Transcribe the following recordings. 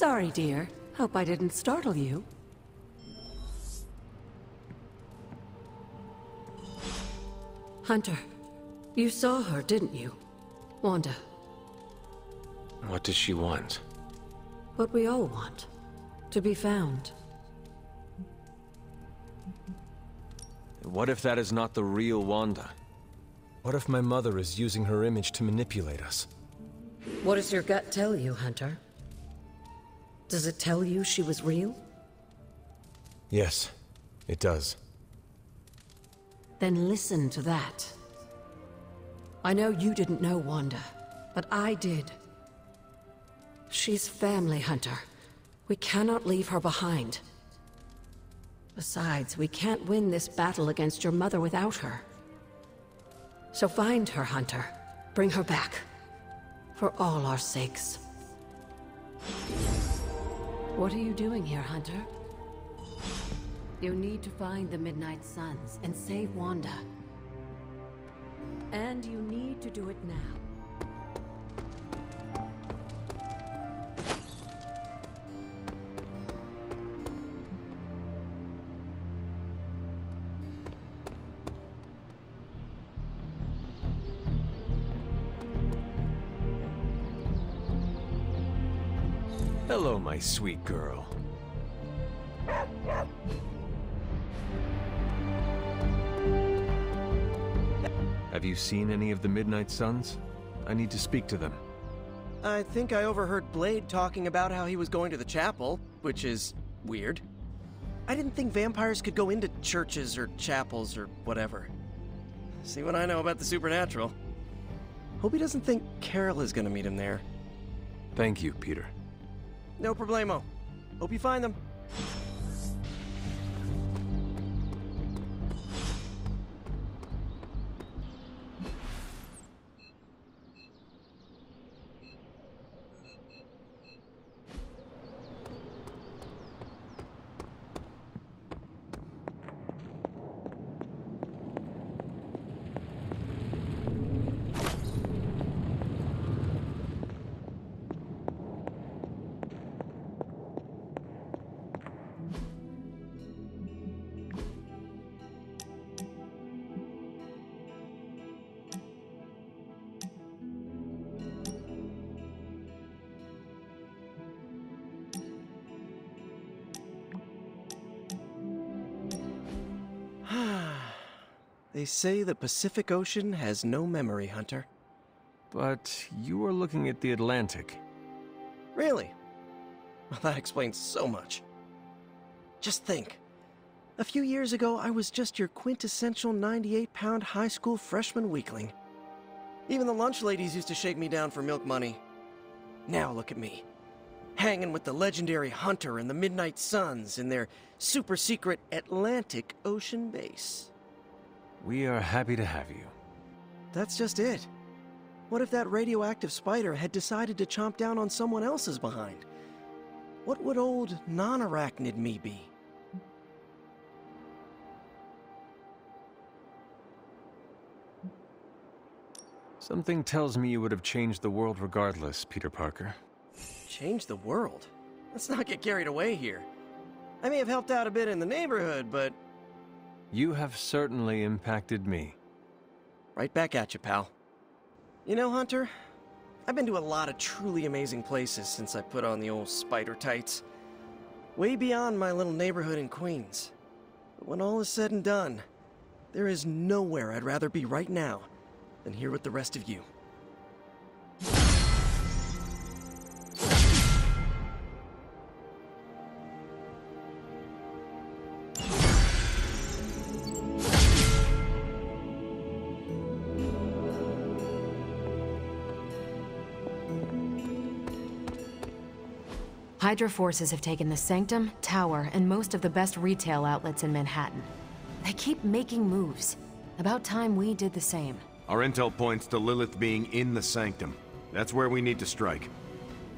Sorry, dear. Hope I didn't startle you. Hunter, you saw her, didn't you? Wanda. What does she want? What we all want. To be found. What if that is not the real Wanda? What if my mother is using her image to manipulate us? What does your gut tell you, Hunter? Does it tell you she was real? Yes, it does. Then listen to that. I know you didn't know Wanda, but I did. She's family, Hunter. We cannot leave her behind. Besides, we can't win this battle against your mother without her. So find her, Hunter. Bring her back. For all our sakes. What are you doing here, Hunter? You need to find the Midnight Suns and save Wanda. And you need to do it now. Hello, my sweet girl. Have you seen any of the Midnight Suns? I need to speak to them. I think I overheard Blade talking about how he was going to the chapel, which is weird. I didn't think vampires could go into churches or chapels or whatever. See what I know about the supernatural. Hope he doesn't think Carol is gonna meet him there. Thank you, Peter. No problemo. Hope you find them. They say the Pacific Ocean has no memory, Hunter. But you are looking at the Atlantic. Really? Well, that explains so much. Just think. A few years ago, I was just your quintessential 98-pound high school freshman weakling. Even the lunch ladies used to shake me down for milk money. Now look at me. Hanging with the legendary Hunter and the Midnight Suns in their super-secret Atlantic Ocean base. We are happy to have you. That's just it. What if that radioactive spider had decided to chomp down on someone else's behind? What would old non-arachnid me be? Something tells me you would have changed the world regardless, Peter Parker. Change the world? Let's not get carried away here. I may have helped out a bit in the neighborhood, but... You have certainly impacted me. Right back at you, pal. You know, Hunter, I've been to a lot of truly amazing places since I put on the old spider tights. Way beyond my little neighborhood in Queens. But when all is said and done, there is nowhere I'd rather be right now than here with the rest of you. Hydra forces have taken the Sanctum, Tower, and most of the best retail outlets in Manhattan. They keep making moves. About time we did the same. Our intel points to Lilith being in the Sanctum. That's where we need to strike.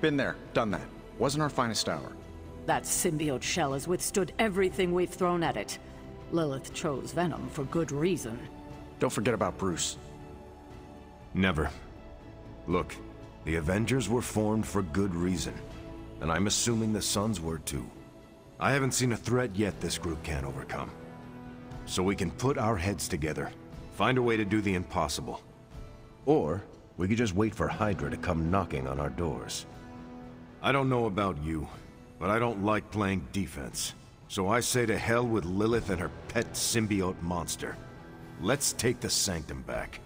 Been there, done that. Wasn't our finest hour. That symbiote shell has withstood everything we've thrown at it. Lilith chose Venom for good reason. Don't forget about Bruce. Never. Look, the Avengers were formed for good reason. and I'm assuming the Suns were too. I haven't seen a threat yet this group can't overcome. So we can put our heads together, find a way to do the impossible. Or we could just wait for Hydra to come knocking on our doors. I don't know about you, but I don't like playing defense. So I say to hell with Lilith and her pet symbiote monster. Let's take the Sanctum back.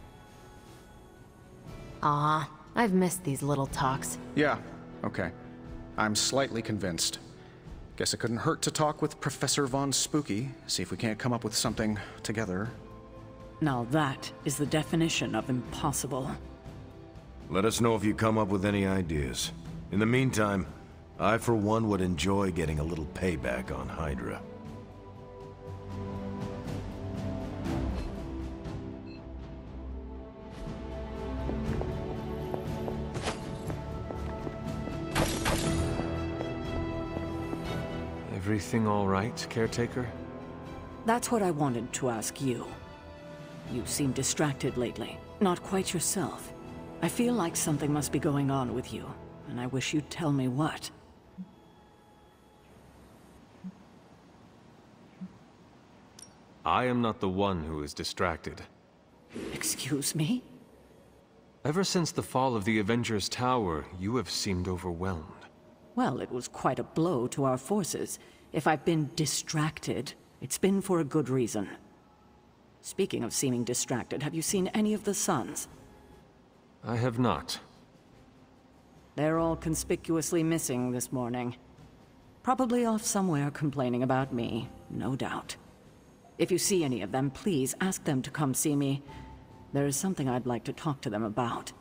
Ah, I've missed these little talks. Yeah, okay. I'm slightly convinced. Guess it couldn't hurt to talk with Professor Von Spooky, see if we can't come up with something together. Now that is the definition of impossible. Let us know if you come up with any ideas. In the meantime, I for one would enjoy getting a little payback on Hydra. Everything all right, caretaker? That's what I wanted to ask you. You seem distracted lately, not quite yourself. I feel like something must be going on with you, and I wish you'd tell me what. I am not the one who is distracted. Excuse me? Ever since the fall of the Avengers Tower, you have seemed overwhelmed. Well, it was quite a blow to our forces. If I've been distracted, it's been for a good reason. Speaking of seeming distracted, have you seen any of the Suns? I have not. They're all conspicuously missing this morning. Probably off somewhere complaining about me, no doubt. If you see any of them, please ask them to come see me. There is something I'd like to talk to them about.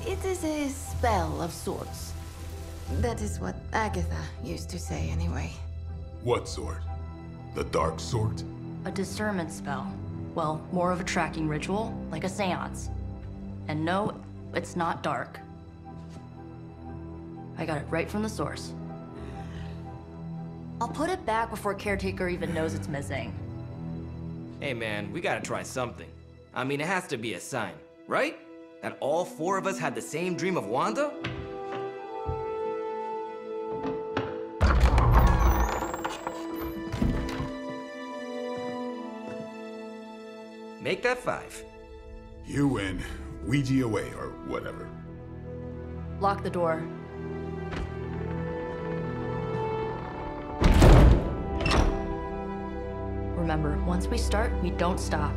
It is a spell of sorts. That is what Agatha used to say anyway. What sort? The dark sort? A discernment spell. Well, more of a tracking ritual, like a seance. And no, it's not dark. I got it right from the source. I'll put it back before Caretaker even knows it's missing. Hey man, we gotta try something. I mean, it has to be a sign, right? That all four of us had the same dream of Wanda? Make that 5. You win. Ouija away, or whatever. Lock the door. Remember, once we start, we don't stop.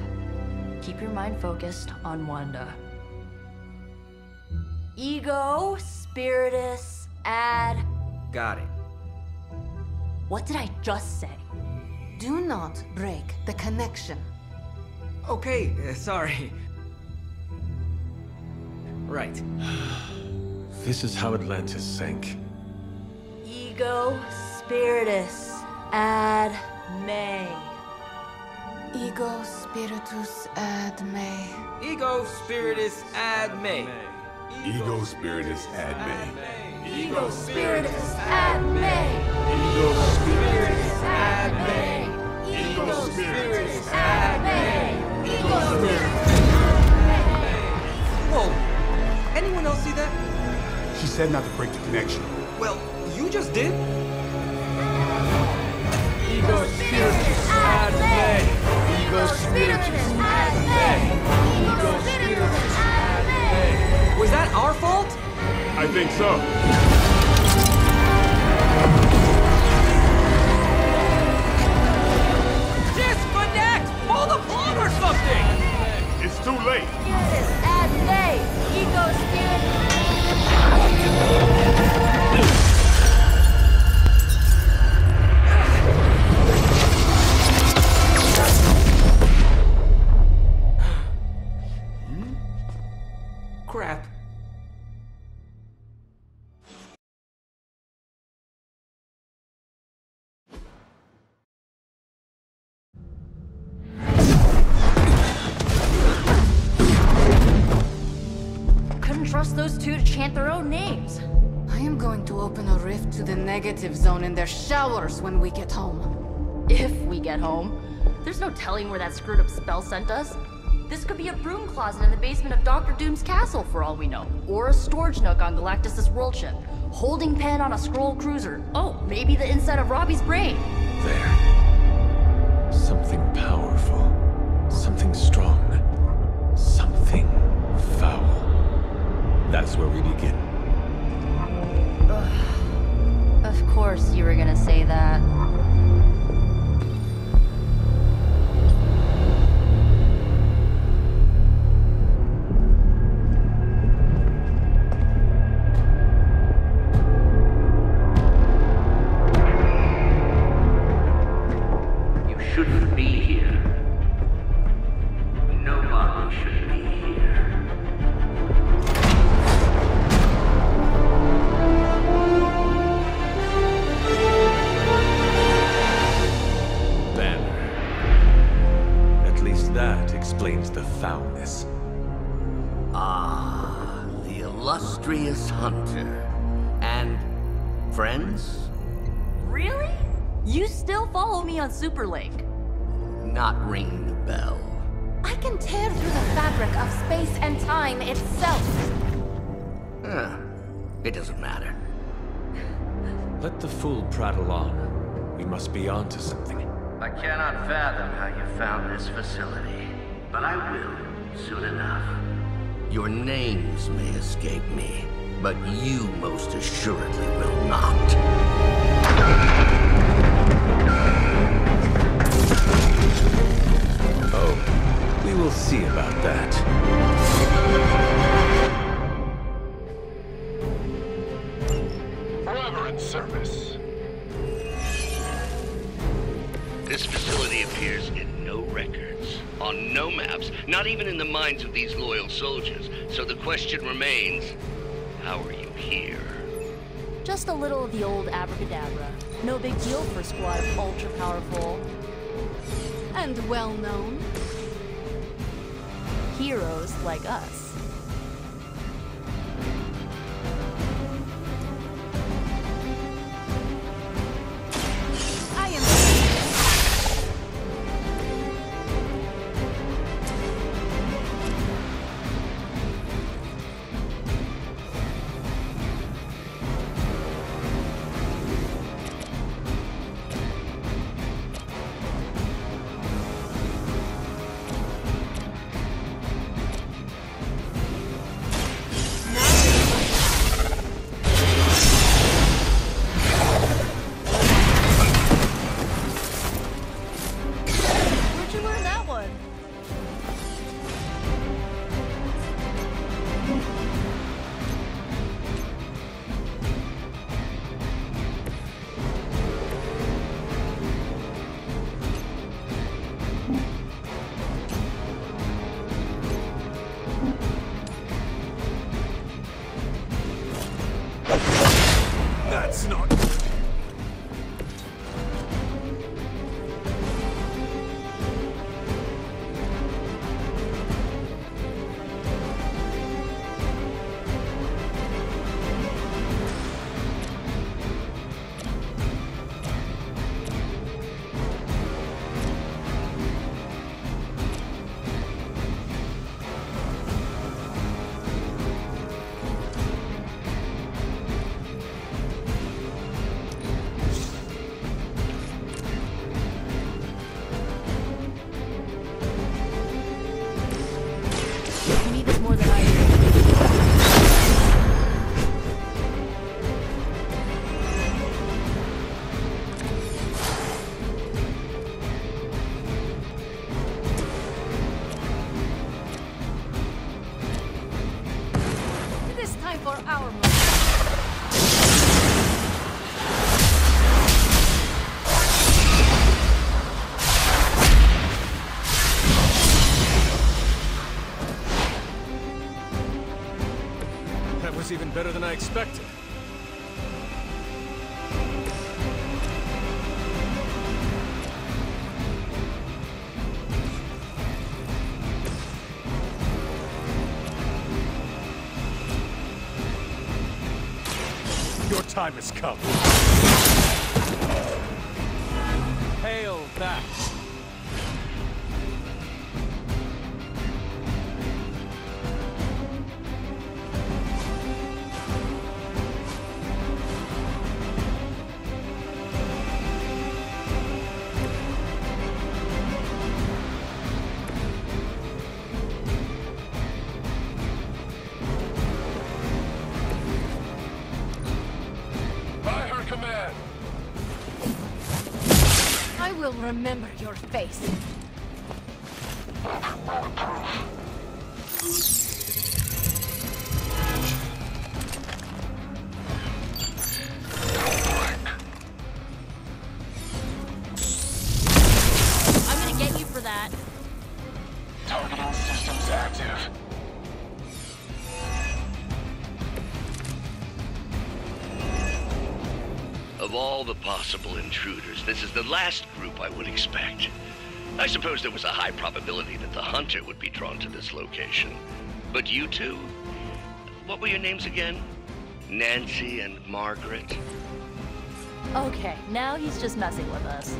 Keep your mind focused on Wanda. Ego, Spiritus, add... Got it. What did I just say? Do not break the connection. Okay, sorry. Right. This is how Atlantis sank. Ego, Spiritus, add May. Ego spiritus ad me. Ego Spiritus ad me. Ego Spiritus ad me. Ego Spiritus ad me. Ego Spiritus ad me. Ego Spiritus ad me. Ego Spiritus. Whoa! Anyone else see that? She said not to break the connection. Well, you just did. Ego Spiritus ad me. Ego Spiritus ad me. Ego Spiritus ad me. Was that our fault? I think so. Disconnect! Pull the plug or something! It's too late. Spiritus ad me. Ego Crap. trust those two to chant their own names. I am going to open a rift to the negative zone in their showers when we get home. If we get home. There's no telling where that screwed up spell sent us. This could be a broom closet in the basement of Dr. Doom's castle for all we know. Or a storage nook on Galactus' world ship. Holding pen on a scroll cruiser. Oh, maybe the inside of Robbie's brain. There. Something powerful. Something strong. Something foul. That's where we begin. Of course you were gonna say that. Shouldn't be here. Nobody should be here. Banner. At least that explains the foulness. Ah, the illustrious hunter. And friends? Really? You still follow me on Superlink? Not ringing the bell. I can tear through the fabric of space and time itself. It doesn't matter. Let the fool prattle on. We must be onto something. I cannot fathom how you found this facility, but I will soon enough. Your names may escape me, but you most assuredly will not. Oh, we will see about that. Forever in service. This facility appears in no records, on no maps, not even in the minds of these loyal soldiers. So the question remains, how are you here? Just a little of the old abracadabra. No big deal for a squad of ultra-powerful... and well-known... heroes like us. I am... That's not good. You need this more than I do. It is time for our move. That was even better than I expected. time has come. Hail that! I will remember your face. I'm gonna get you for that. Targeting systems active. Of all the possible intruders, this is the last group I would expect. I suppose there was a high probability that the hunter would be drawn to this location. But you two? What were your names again? Nancy and Margaret? Okay, now he's just messing with us.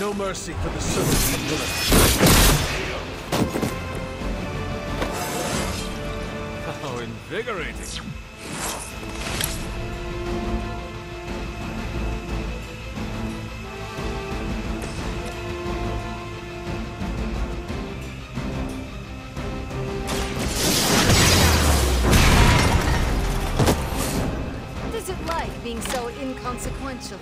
No mercy for the servants of Lilith. How invigorating. What is it like being so inconsequential?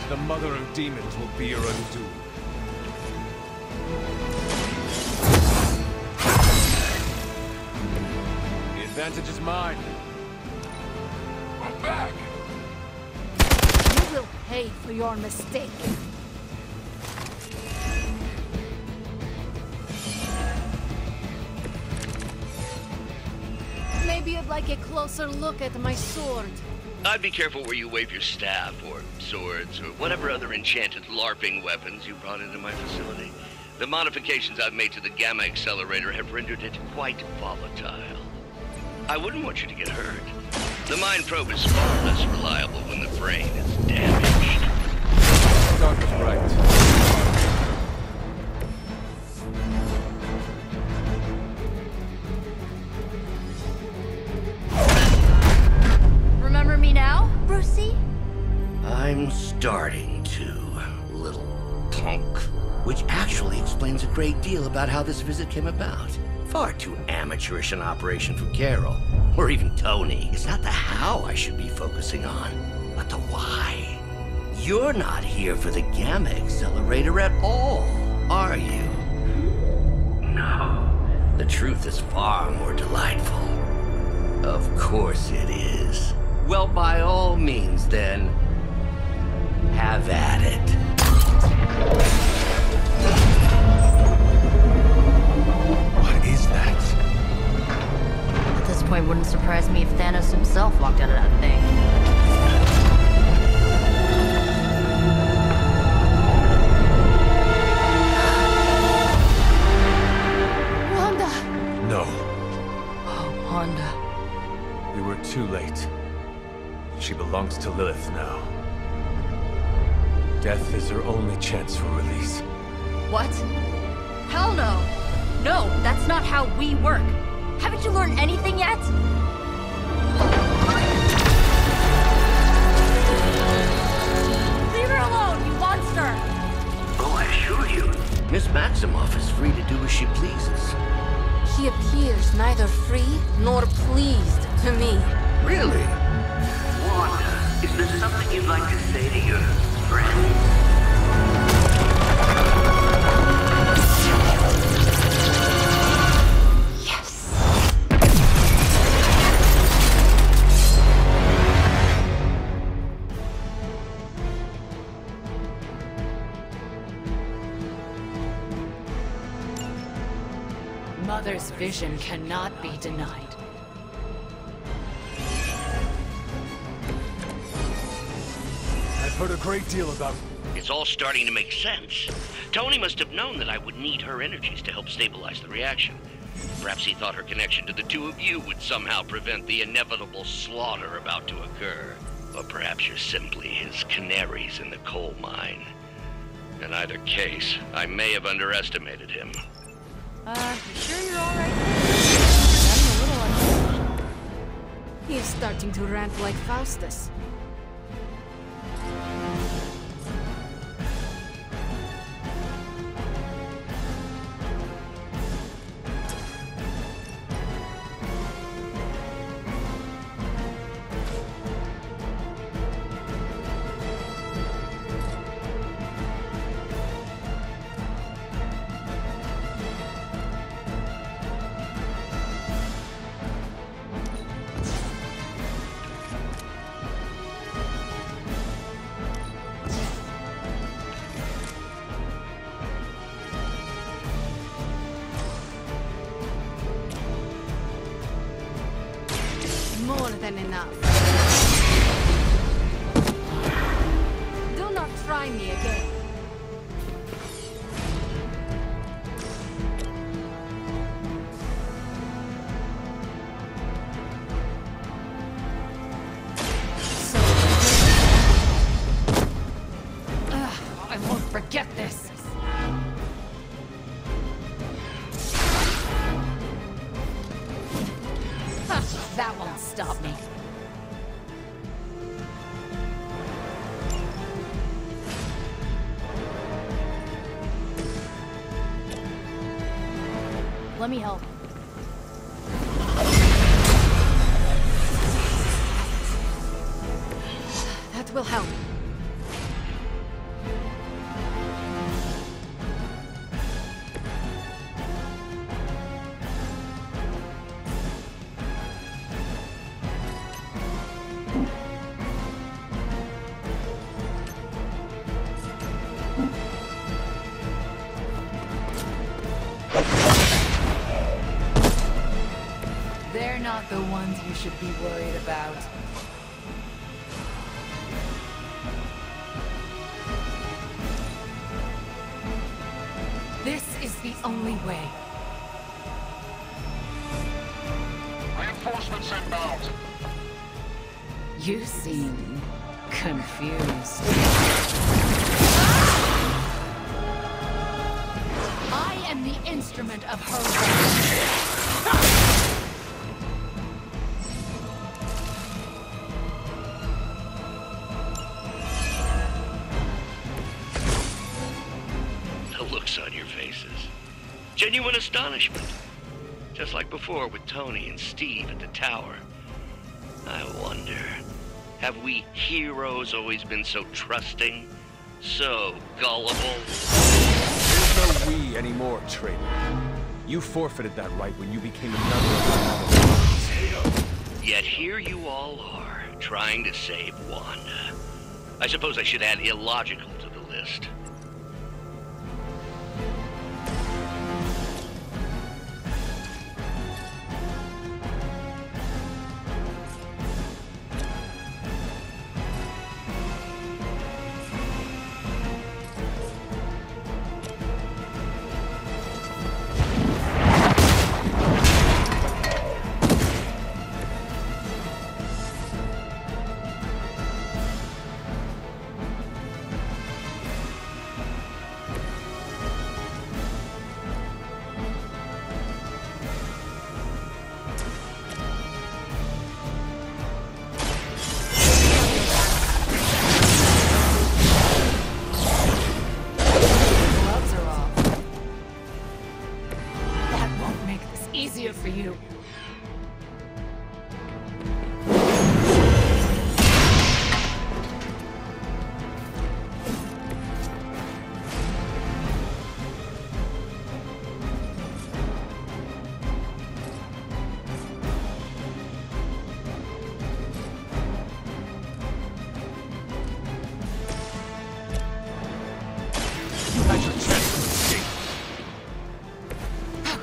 The mother of demons will be your undoing. The advantage is mine. I'm back. You will pay for your mistake. Maybe you'd like a closer look at my sword. I'd be careful where you wave your staff, or swords, or whatever other enchanted LARPing weapons you brought into my facility. The modifications I've made to the Gamma Accelerator have rendered it quite volatile. I wouldn't want you to get hurt. The mind probe is far less reliable when the brain is damaged. Doc was right. Remember me now, Brucey? I'm starting to, little punk. Which actually explains a great deal about how this visit came about. Far too amateurish an operation for Carol, or even Tony. It's not the how I should be focusing on, but the why. You're not here for the Gamma Accelerator at all, are you? No. The truth is far more delightful. Of course it is. Well, by all means, then, have at it. What is that? At this point, wouldn't surprise me if Thanos himself walked out of that thing. Wanda! No. Oh, Wanda. We were too late. She belongs to Lilith now. Death is her only chance for release. What? Hell no! No, that's not how we work. Haven't you learned anything yet? Leave her alone, you monster! Oh, I assure you, Miss Maximoff is free to do as she pleases. She appears neither free nor pleased to me. Really? Wanda, is there something you'd like to say to your friends? Mother's vision cannot be denied. I've heard a great deal about... It's all starting to make sense. Tony must have known that I would need her energies to help stabilize the reaction. Perhaps he thought her connection to the two of you would somehow prevent the inevitable slaughter about to occur. Or perhaps you're simply his canaries in the coal mine. In either case, I may have underestimated him. You sure you're alright? I'm a little unhinged. He is starting to rant like Faustus. More than enough. Do not try me again. I won't forget this. That won't stop me. Let me help. That will help. They're not the ones you should be worried about. This is the only way. Reinforcements inbound. You seem confused. I am the instrument of her will. On your faces. Genuine astonishment. Just like before with Tony and Steve at the tower. I wonder, have we heroes always been so trusting? So gullible? There's no we anymore, traitor. You forfeited that right when you became another. Yet here you all are, trying to save Wanda. I suppose I should add illogical to the list.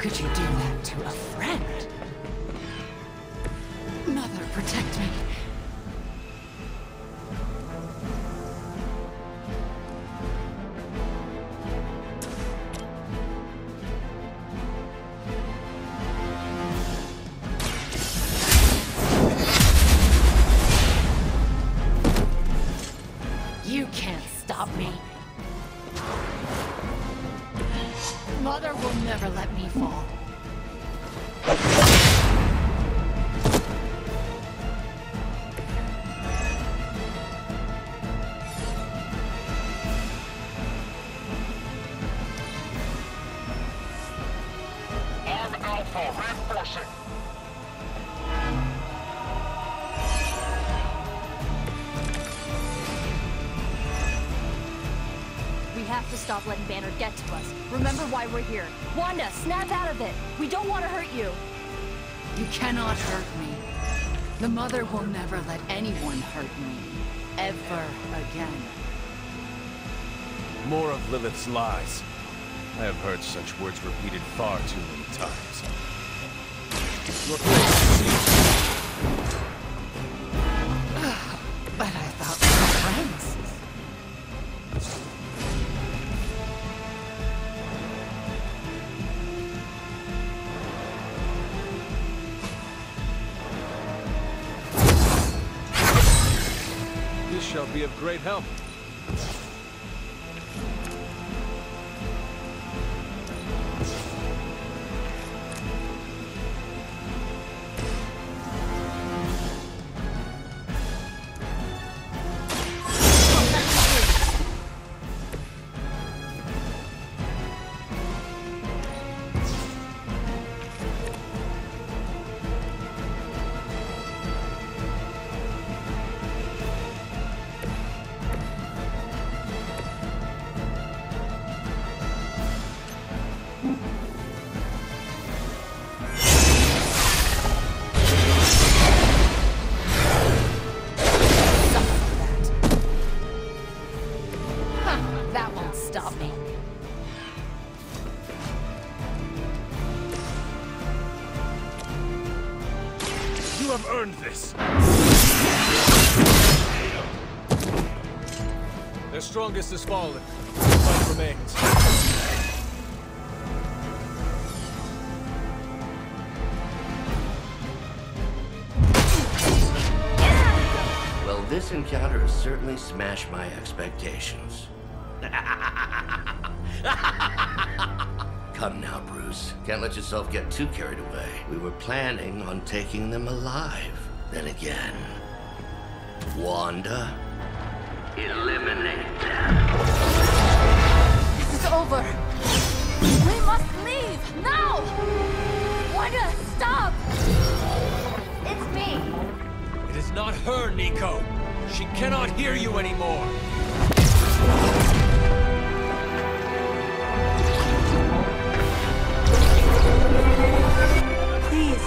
could you do that to a friend? Mother, protect me. You can't stop me. Mother will never let me fall. Arm Alpha reinforcing. We have to stop letting Banner get to us. Remember why we're here. Wanda, snap out of it! We don't want to hurt you! You cannot hurt me. The Mother will never let anyone hurt me. Ever again. More of Lilith's lies. I have heard such words repeated far too many times. Your place. But I thought we were friends. This shall be of great help. That won't stop me. You have earned this. Their strongest is fallen. The fight remains. Well, this encounter has certainly smashed my expectations. Come now, Bruce. Can't let yourself get too carried away. We were planning on taking them alive. Then again, Wanda, eliminate them. This is over! We must leave! Now! Wanda, stop! It's me! It is not her, Nico. She cannot hear you anymore. Please.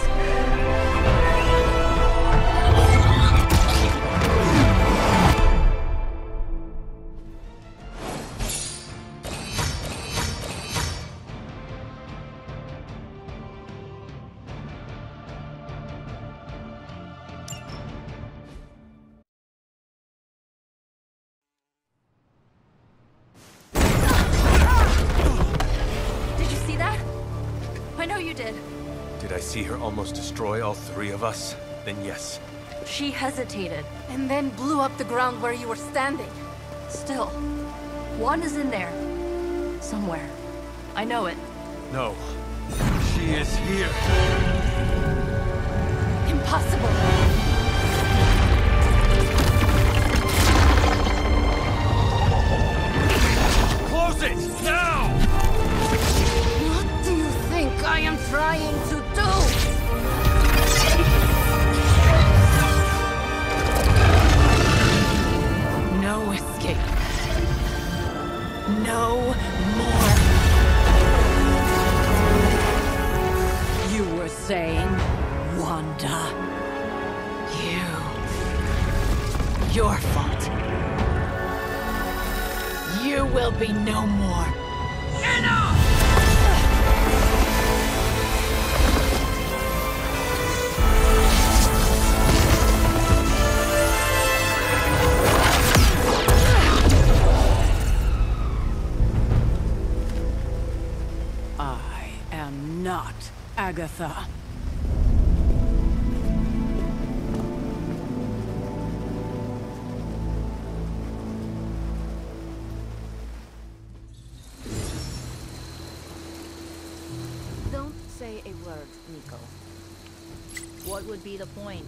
Did you see that? I know you did. Did I see her almost destroy all three of us? Then yes. She hesitated. And then blew up the ground where you were standing. Still, Wanda's in there. Somewhere. I know it. No. She is here. Impossible. Close it! Now! What do you think I am trying to do? No escape. No more. You were saying, Wanda. Your fault. You will be no more. Enough! Agatha. Don't say a word, Nico. What would be the point?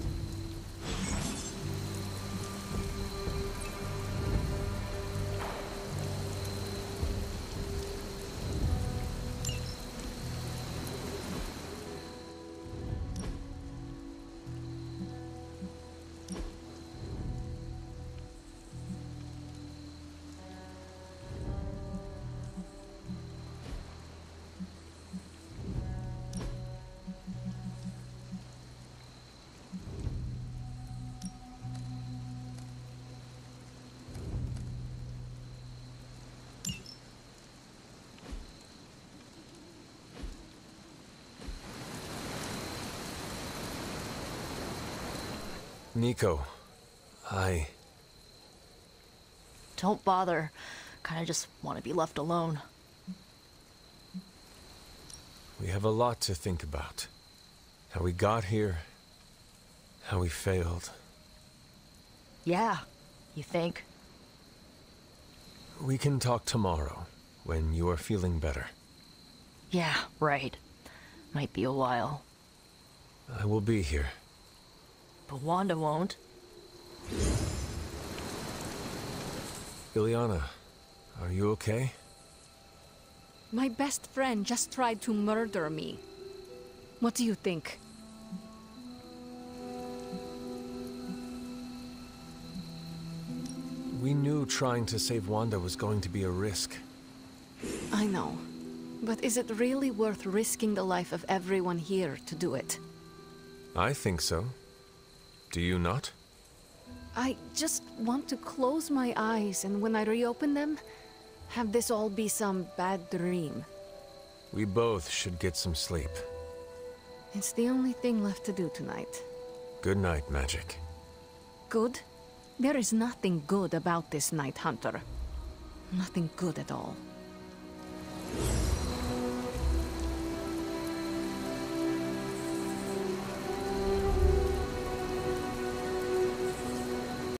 Nico, Don't bother. Kinda just want to be left alone. we have a lot to think about. How we got here, how we failed. Yeah, you think? We can talk tomorrow, when you are feeling better. Yeah, right. Might be a while. I will be here. But Wanda won't. Ileana, are you okay? My best friend just tried to murder me. What do you think? We knew trying to save Wanda was going to be a risk. I know. But is it really worth risking the life of everyone here to do it? I think so. Do you not? I just want to close my eyes, and when I reopen them, have this all be some bad dream. We both should get some sleep. It's the only thing left to do tonight. Good night, Magic. Good? There is nothing good about this night, Hunter. Nothing good at all.